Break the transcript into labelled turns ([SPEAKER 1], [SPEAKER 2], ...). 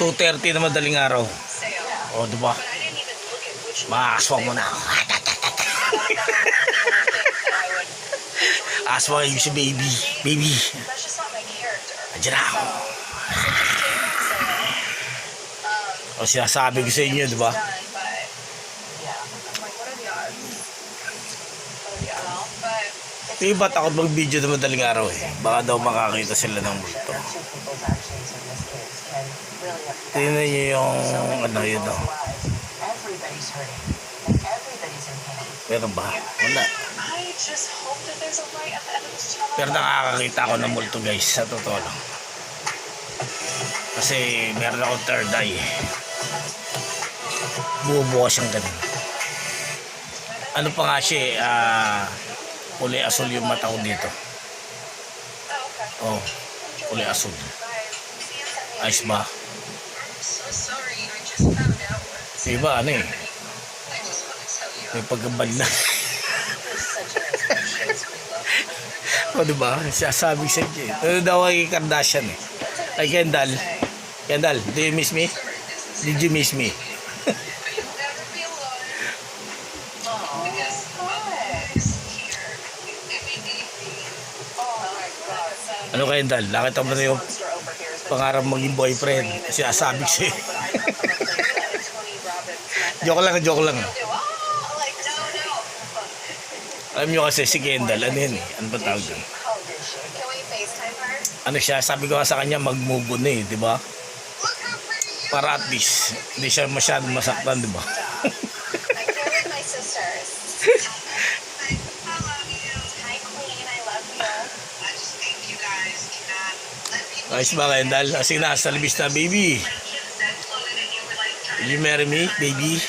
[SPEAKER 1] 2:30 na madaling araw. O, diba? Maaswang mo na ako. Aswang yung si baby. Baby. Andiyan na ako. O, sinasabi ko sa inyo, diba? Ba't ako mag-video na madaling araw eh. Baka daw makakita sila ng multo. Tingnan nyo yung ano yun o. Pero ba? Wala. Pero nakakakita ako ng multo guys. Sa totoo lang. Kasi meron akong third eye. Bubukas siyang ganun. Ano pa nga siya kulay asul yung mata ko dito. Oh, kulay asul. Ayos ba? Diba ano eh? May pagkabal na. O diba? Sasabi sa inyo eh. Ano daw ay Kardashian eh. Ay Kendall. Kendall, do you miss me? Did you miss me? Ano Kendall? Nakita mo na yung pangarap maging boyfriend. Sinasabi ko sa'yo. Joke lang, joke lang. Alam nyo kasi si Kendall, ano yun eh? Ano ba tawag yun? Ano siya, sabi ko sa kanya mag-move on eh, di ba? Para at least, hindi siya masyadong masaktan, di ba? Ayos ba Kendall? Kasi nasa labis na baby. Will you marry me, baby?